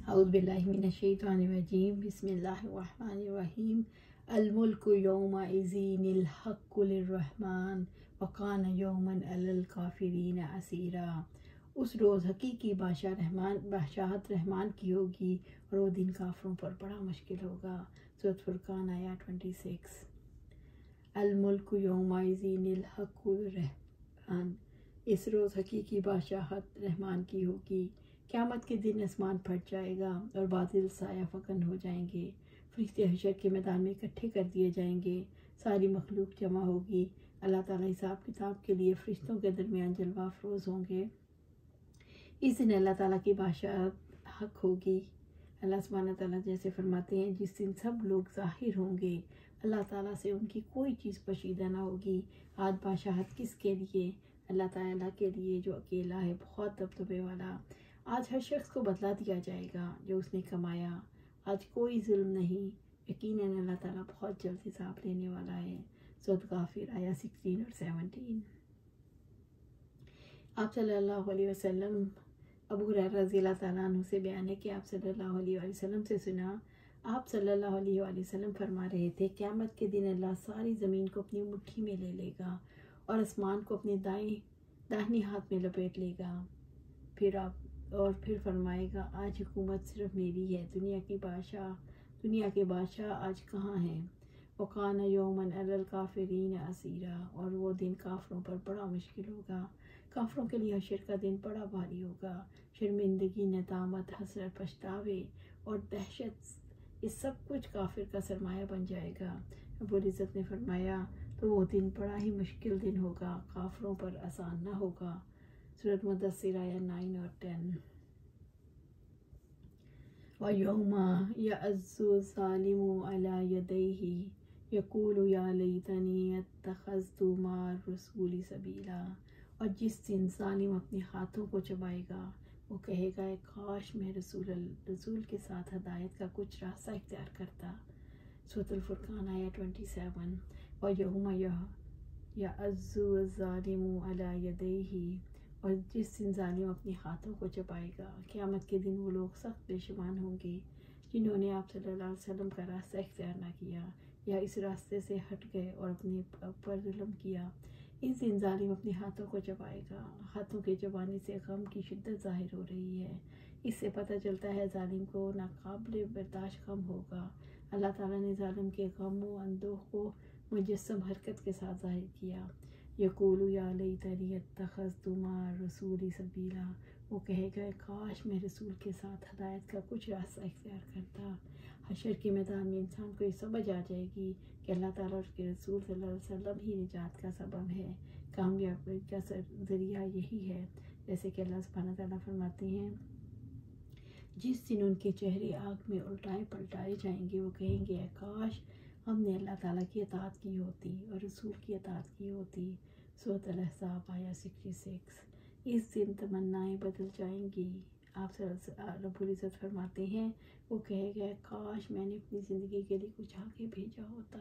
اعوذ باللہ من الشیطان الرجیم بسم اللہ الرحمن الرحیم الملک یومئذ الحق للرحمن وکان یوما علی الکافرین عسیرا۔ اس روز حقیقی بادشاہت رحمان کی ہوگی اور وہ دن کافروں پر بڑا مشکل ہوگا۔ سورۃ فرقان آیا 26۔ الملک یومئذ الحق للرحمن، اس روز حقیقی بادشاہت رحمان کی ہوگی۔ قیامت کے دن آسمان پھٹ جائے گا اور بادل سایہ فکن ہو جائیں گے۔ فرشتے حشر کے میدان میں اکٹھے کر دیے جائیں گے، ساری مخلوق جمع ہوگی۔ اللہ تعالیٰ حساب کتاب کے لیے فرشتوں کے درمیان جلوہ افروز ہوں گے۔ اس دن اللہ تعالیٰ کی بادشاہت حق ہوگی۔ اللہ سبحانہ تعالیٰ جیسے فرماتے ہیں جس دن سب لوگ ظاہر ہوں گے، اللہ تعالیٰ سے ان کی کوئی چیز پوشیدہ نہ ہوگی۔ آج بادشاہت کس کے لیے؟ اللہ تعالیٰ کے لیے جو اکیلا ہے، بہت دبدبے والا۔ آج ہر شخص کو بدلہ دیا جائے گا جو اس نے کمایا۔ آج کوئی ظلم نہیں، یقیناً اللہ تعالیٰ بہت جلد حساب لینے والا ہے۔ سورۃ غافر آیا 16 اور 17۔ آپ صلی اللہ علیہ وسلم، ابو ہریرہ رضی اللہ تعالیٰ عنہ سے بیان ہے کہ آپ صلی اللہ علیہ وسلم سے سنا، آپ صلی اللہ علیہ وسلم فرما رہے تھے، قیامت کے دن اللہ ساری زمین کو اپنی مٹھی میں لے لے گا اور آسمان کو اپنے داہنی ہاتھ میں لپیٹ لے گا۔ پھر فرمائے گا، آج حکومت صرف میری ہے، دنیا کے بادشاہ آج کہاں ہیں؟ وَقَانَ يَوْمًا عَلَى الْكَافِرِينَ عَسِيرًا، اور وہ دن کافروں پر بڑا مشکل ہوگا۔ کافروں کے لیے حشر کا دن بڑا بھاری ہوگا۔ شرمندگی، ندامت، حسرت، پچھتاوے اور دہشت، یہ سب کچھ کافر کا سرمایہ بن جائے گا۔ رب العزت نے فرمایا تو وہ دن بڑا ہی مشکل دن ہوگا، کافروں پر آسان نہ ہوگا۔ سورۃ مدثر آیا 9 اور 10۔ وَيَوْمَ يَعَضُّ الظَّالِمُ عَلَى يَدَيْهِ يَقُولُ يَا لَيْتَنِي اتَّخَذْتُ مَعَ الرَّسُولِ سَبِيلًا، اور جس دن ظالم اپنے ہاتھوں کو چبائے گا، وہ کہے گا، کاش میں رسول کے ساتھ ہدایت کا کچھ راستہ اختیار کرتا۔ سورۃ الفرقان آیا 27۔ وَيَوْمَ يَعَضُّ الظَّالِمُ عَلَى يَدَيْهِ، اور جس دن ظالم اپنے ہاتھوں کو چبائے گا، قیامت کے دن وہ لوگ سخت پشیمان ہوں گے جنہوں نے آپ صلی اللہ علیہ وسلم کا راستہ اختیار نہ کیا یا اس راستے سے ہٹ گئے اور اپنے پر ظلم کیا۔ اس دن ظالم اپنے ہاتھوں کو چبائے گا۔ ہاتھوں کے چبانے سے غم کی شدت ظاہر ہو رہی ہے۔ اس سے پتہ چلتا ہے ظالم کو ناقابل برداشت غم ہوگا۔ اللہ تعالیٰ نے ظالم کے غم و اندوہ کو مجسم حرکت کے ساتھ ظاہر کیا۔ یقول یا لیتنی اتخذت مع الرسول سبیلا، وہ کہے گا، کاش میں رسول کے ساتھ ہدایت کا کچھ راستہ اختیار کرتا۔ حشر کے میدان میں انسان کو یہ سمجھ آ جائے گی کہ اللہ تعالیٰ اور اس کے رسول صلی اللہ علیہ وسلم ہی نجات کا سبب ہے، کامیابی کا ذریعہ یہی ہے۔ جیسے کہ اللہ سبحانہ تعالیٰ فرماتے ہیں، جس دن ان کے چہرے آگ میں الٹائے پلٹائے جائیں گے، وہ کہیں گے، کاش ہم نے اللہ تعالیٰ کی اطاعت کی ہوتی اور رسول کی اطاعت کی ہوتی۔ سورۃ الاحزاب آیا 66۔ اس دن تمنائیں بدل جائیں گی۔ آپ رب العزت فرماتے ہیں، وہ کہے گا، کاش میں نے اپنی زندگی کے لیے کچھ آگے بھیجا ہوتا۔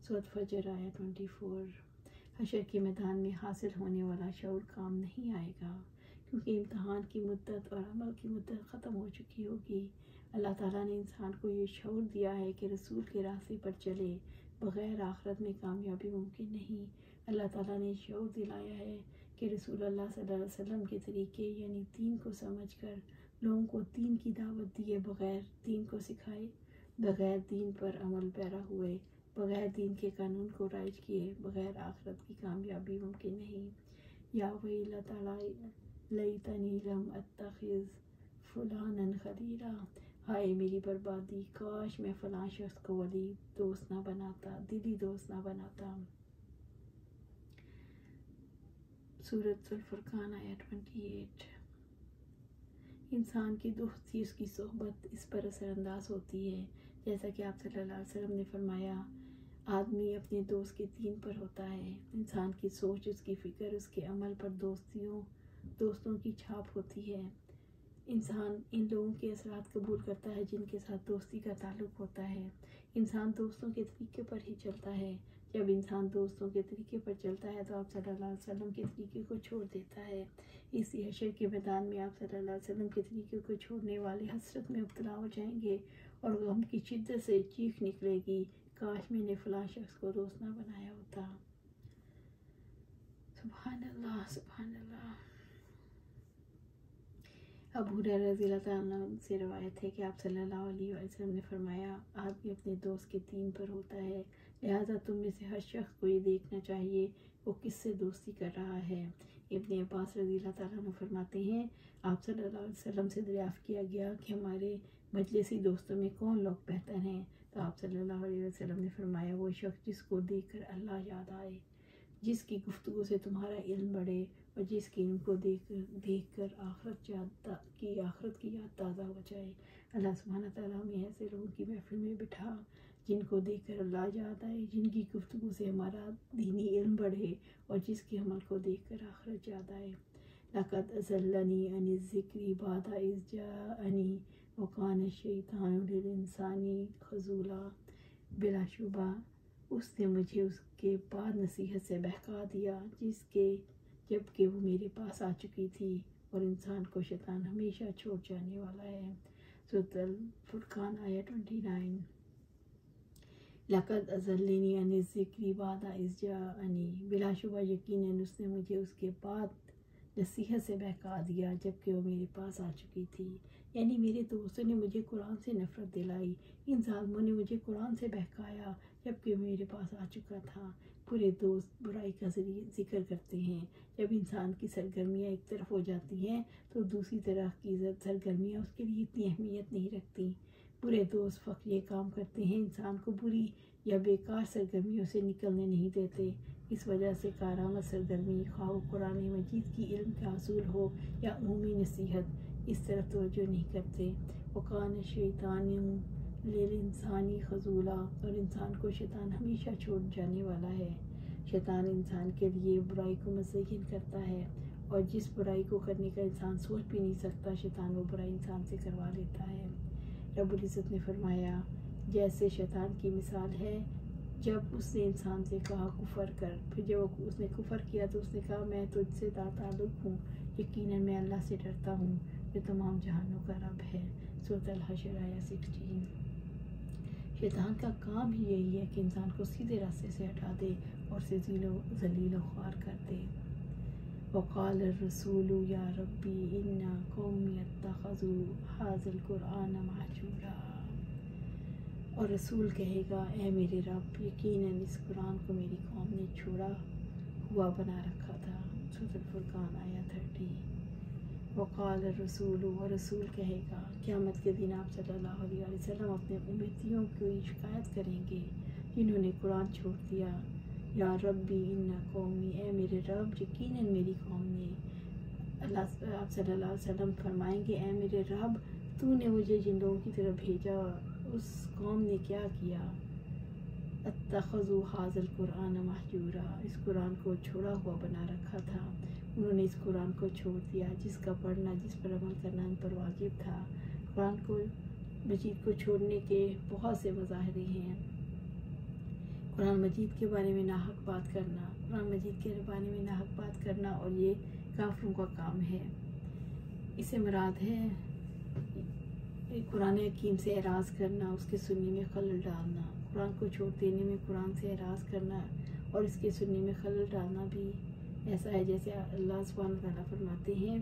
سورۃ فجر آیا 24۔ حشر کے میدان میں حاصل ہونے والا شعور کام نہیں آئے گا، کیونکہ امتحان کی مدت اور عمل کی مدت ختم ہو چکی ہوگی۔ اللہ تعالیٰ نے انسان کو یہ شعور دیا ہے کہ رسول کے راستے پر چلے، بغیر آخرت میں کامیابی ممکن نہیں۔ اللہ تعالیٰ نے شعور دلایا ہے کہ رسول اللہ صلی اللہ علیہ وسلم کے طریقے یعنی دین کو سمجھ کر لوگوں کو دین کی دعوت دیے بغیر دین کو سکھائے، بغیر دین پر عمل پیرا ہوئے، بغیر دین کے قانون کو رائج کیے، بغیر آخرت کی کامیابی ممکن نہیں۔ یا ویلتی لیتنی لم اتخذ فلانا خلیلا، ہائے میری بربادی، کاش میں فلاں شخص کو ولی دوست نہ بناتا، دلی دوست نہ بناتا۔ سورۃ الفرقان آیا 28۔ انسان کی دوستی، اس کی صحبت اس پر اثر انداز ہوتی ہے، جیسا کہ آپ صلی اللہ علیہ وسلم نے فرمایا، آدمی اپنے دوست کے دین پر ہوتا ہے۔ انسان کی سوچ، اس کی فکر، اس کے عمل پر دوستوں کی چھاپ ہوتی ہے۔ انسان ان لوگوں کے اثرات قبول کرتا ہے جن کے ساتھ دوستی کا تعلق ہوتا ہے۔ انسان دوستوں کے طریقے پر ہی چلتا ہے۔ جب انسان دوستوں کے طریقے پر چلتا ہے تو آپ صلی اللہ علیہ وسلم کے طریقے کو چھوڑ دیتا ہے۔ اسی حشر کے میدان میں آپ صلی اللہ علیہ وسلم کے طریقے کو چھوڑنے والے حسرت میں مبتلا ہو جائیں گے اور غم کی شدت سے چیخ نکلے گی، کاش میں نے فلاں شخص کو دوست نہ بنایا ہوتا۔ سبحان اللہ، سبحان اللہ۔ ابو ہریرہ رضی اللہ تعالیٰ عنہ سے روایت ہے کہ آپ صلی اللہ علیہ وسلم نے فرمایا، آدمی اپنے دوست کے دین پر ہوتا ہے، لہٰذا تم میں سے ہر شخص کو یہ دیکھنا چاہیے وہ کس سے دوستی کر رہا ہے۔ ابن عباس رضی اللہ تعالیٰ عنہ فرماتے ہیں، آپ صلی اللہ علیہ وسلم سے دریافت کیا گیا کہ ہمارے مجلسی دوستوں میں کون لوگ بہتر ہیں، تو آپ صلی اللہ علیہ وسلم نے فرمایا، وہ شخص جس کو دیکھ کر اللہ یاد آئے، جس کی گفتگو سے تمہارا علم بڑھے اور جس کے علم کو دیکھ کر آخرت کی یاد تازہ ہو جائے۔ اللہ سبحانہ تعالیٰ ہمیں ایسے لوگوں کی محفل میں بٹھا جن کو دیکھ کر اللہ یاد آئے، جن کی گفتگو سے ہمارا دینی علم بڑھے اور جس کے عمل کو دیکھ کر آخرت یاد آئے۔ لقد اضلنی عن الذکر بعد اذ جاءنی وکان الشیطان للانسان خذولا۔ بلا شبہ اس نے مجھے اس کے بعد نصیحت سے بہکا دیا جب کہ وہ میرے پاس آ چکی تھی، اور انسان کو شیطان ہمیشہ چھوڑ جانے والا ہے۔ سورۃ الفرقان آیہ 29۔ لقد اضلنی عن الذکر بعد اذ جاءنی، بلا شبہ یقیناً اس نے مجھے اس کے بعد نصیحت سے بہکا دیا جب کہ وہ میرے پاس آ چکی تھی، یعنی میرے دوستوں نے مجھے قرآن سے نفرت دلائی، ان ظالموں نے مجھے قرآن سے بہکایا جب کہ وہ میرے پاس آ چکا تھا۔ برے دوست برائی کا ذکر کرتے ہیں، جب انسان کی سرگرمیاں ایک طرف ہو جاتی ہیں تو دوسری طرف کی سرگرمیاں اس کے لیے اتنی اہمیت نہیں رکھتی۔ برے دوست فقط یہ کام کرتے ہیں، انسان کو بری یا بیکار سرگرمیوں سے نکلنے نہیں دیتے۔ اس وجہ سے کارآمد سرگرمی، خواہ قرآن مجید کی علم کا حصول ہو یا عمومی نصیحت، اس طرف توجہ نہیں کرتے۔ وَقَانَ الشَّیطَانُ لِلْإِنسَانِ خَذُولًا، اور انسان کو شیطان ہمیشہ چھوڑ جانے والا ہے۔ شیطان انسان کے لیے برائی کو مزین کرتا ہے، اور جس برائی کو کرنے کا انسان سوچ بھی نہیں سکتا، شیطان وہ برائی انسان سے کروا لیتا ہے۔ رب العزت نے فرمایا، جیسے شیطان کی مثال ہے جب اس نے انسان سے کہا کفر کر، پھر جب اس نے کفر کیا تو اس نے کہا میں تجھ سے تعلق ہوں، یقیناً میں اللہ سے ڈرتا ہوں جو تمام جہانوں کا رب ہے۔ سورۃ الحشر آیہ 16۔ شیطان کا کام ہی یہی ہے کہ انسان کو سیدھے راستے سے ہٹا دے اور اسے ذلیل و خوار کر دے۔ وقال الرسول یا ربی ان قومی اتخذوا هذا القرآن مہجورا، اور رسول کہے گا، اے میرے رب، یقیناً اس قرآن کو میری قوم نے چھوڑا ہوا بنا رکھا تھا۔ سورۃ الفرقان آیہ 30۔ وقال الرسول، اور رسول کہے گا، قیامت کے دن آپ صلی اللہ علیہ وسلم اپنے امتیوں کی شکایت کریں گے جنہوں نے قرآن چھوڑ دیا، یا ربی ان قومی، اے میرے رب، یقیناً میری قوم نے۔ آپ صلی اللہ علیہ وسلم فرمائیں گے، اے میرے رب، تو نے مجھے جن لوگوں کی طرف بھیجا اس قوم نے کیا کیا؟ اتخذوا هذا القرآن مہجورا، اس قرآن کو چھوڑا ہوا بنا رکھا تھا، انہوں نے اس قرآن کو چھوڑ دیا جس کا پڑھنا، جس پر عمل کرنا ان پر واجب تھا۔ قرآن کو مجید کو چھوڑنے کے بہت سے مظاہرے ہیں۔ قرآن مجید کے بارے میں ناحق بات کرنا، قرآن مجید کے بارے میں ناحق بات کرنا، اور یہ کافروں کا کام ہے۔ اسے مراد ہے قرآن حکیم سے اعراض کرنا، اس کے سننے میں خلل ڈالنا۔ قرآن کو چھوڑ دینے میں قرآن سے اعراض کرنا اور اس کے سننے میں خلل ڈالنا بھی ایسا ہے جیسے اللہ سبحانہ وتعالیٰ فرماتے ہیں،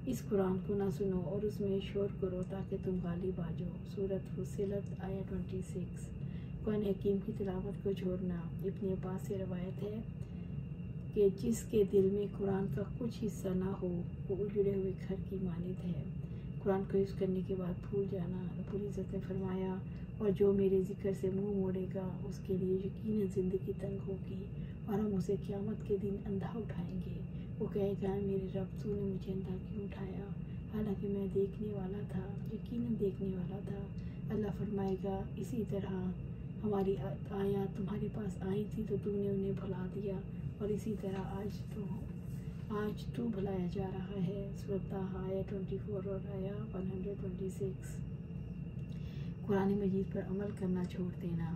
اس قرآن کو نہ سنو اور اس میں شور کرو تاکہ تم غالب آ جاؤ۔ سورۃ فصلت آیہ 26۔ قرآن حکیم کی تلاوت کو چھوڑنا، ابن عباس سے روایت ہے کہ جس کے دل میں قرآن کا کچھ حصہ نہ ہو وہ اجڑے ہوئے گھر کی مانند ہے۔ قرآن کو یوز کرنے کے بعد بھول جانا، رب العزت نے فرمایا، اور جو میرے ذکر سے منہ موڑے گا اس کے لیے یقیناً زندگی تنگ ہوگی، اور ہم اسے قیامت کے دن اندھا اٹھائیں گے۔ وہ کہے گا، میرے رب، تو نے مجھے اندھا کیوں اٹھایا، حالانکہ میں دیکھنے والا تھا، یقیناً دیکھنے والا تھا۔ اللہ فرمائے گا، اسی طرح ہماری آیات تمہارے پاس آئی تھی تو تم نے انہیں بھلا دیا، اور اسی طرح آج تو بھلایا جا رہا ہے۔ سورۃ طٰہٰ آیہ 24 اور آیہ 126۔ قرآن مجید پر عمل کرنا چھوڑ دینا،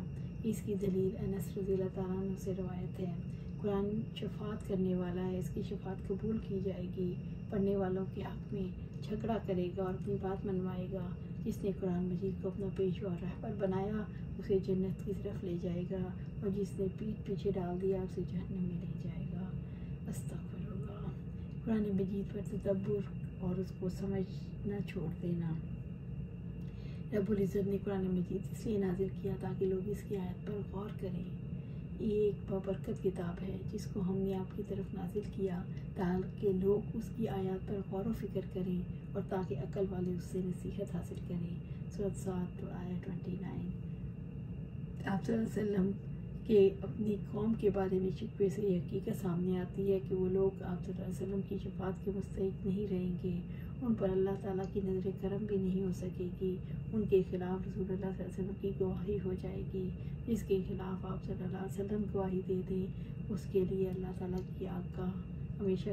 اس کی دلیل انس رضی اللہ تعالیٰ عنہ سے روایت ہے۔ قرآن شفاعت کرنے والا ہے، اس کی شفاعت قبول کی جائے گی۔ پڑھنے والوں کے حق میں جھگڑا کرے گا اور اپنی بات منوائے گا۔ جس نے قرآن مجید کو اپنا پیشوا اور رہبر بنایا اسے جنت کی طرف لے جائے گا، اور جس نے پیٹھ پیچھے ڈال دیا اسے جہنم میں لے جائے گا۔ استغفر اللہ۔ قرآن مجید پر تدبر اور اس کو سمجھنا چھوڑ دینا۔ رب العزت نے قرآن مجید اس لیے نازل کیا تاکہ لوگ اس کی آیت پر غور کریں۔ یہ ایک بابرکت کتاب ہے جس کو ہم نے آپ کی طرف نازل کیا تاکہ لوگ اس کی آیات پر غور و فکر کریں اور تاکہ عقل والے اس سے نصیحت حاصل کریں۔ سورۃ صاد آیت 29۔ آپ صلی اللہ علیہ وسلم کے اپنی قوم کے بارے میں شکوے سے یہ حقیقت سامنے آتی ہے کہ وہ لوگ آپ صلی اللہ علیہ وسلم کی شفاعت کے مستحق نہیں رہیں گے، ان پر اللہ تعالیٰ کی نظر کرم بھی نہیں ہو سکے گی، ان کے خلاف رسول اللہ صلی اللہ علیہ وسلم کی گواہی ہو جائے گی۔ جس کے خلاف آپ صلی اللہ علیہ وسلم گواہی دے دیں اس کے لیے اللہ تعالیٰ کی آگ کا ہمیشہ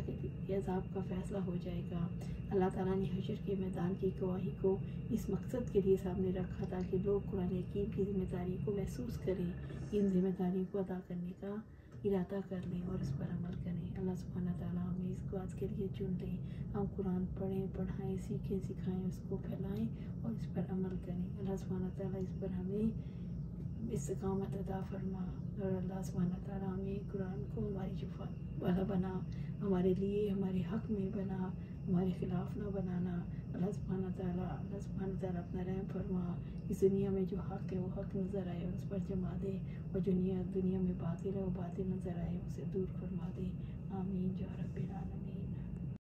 کے عذاب کا فیصلہ ہو جائے گا۔ اللہ تعالیٰ نے حشر کے میدان کی گواہی کو اس مقصد کے لیے سامنے رکھا تاکہ لوگ قرآن حکیم کی ذمہ داری کو محسوس کریں، ان ذمہ داریوں کو ادا کرنے کا ارادہ کر لیں اور اس پر عمل کریں۔ اللہ سبحانہ تعالیٰ ہمیں اس بات کے لیے چن لیں، ہم قرآن پڑھیں، پڑھائیں، سیکھیں، سکھائیں، اس کو پھیلائیں اور اس پر عمل کریں۔ اللہ سبحانہ تعالیٰ اس پر ہمیں استقامت عطا فرما، اور اللہ سبحانہ تعالیٰ ہمیں قرآن کو ہماری شفاعت والا بنا، ہمارے لیے ہمارے حق میں بنا، ہمارے خلاف نہ بنانا۔ اللہ سبحانہ تعالیٰ اپنا رحم فرما، اس دنیا میں جو حق ہے وہ حق نظر آئے اور اس پر جما دے، اور دنیا میں باطل ہے وہ باطل نظر آئے اسے دور فرما دے۔ آمین یا رب العالمین۔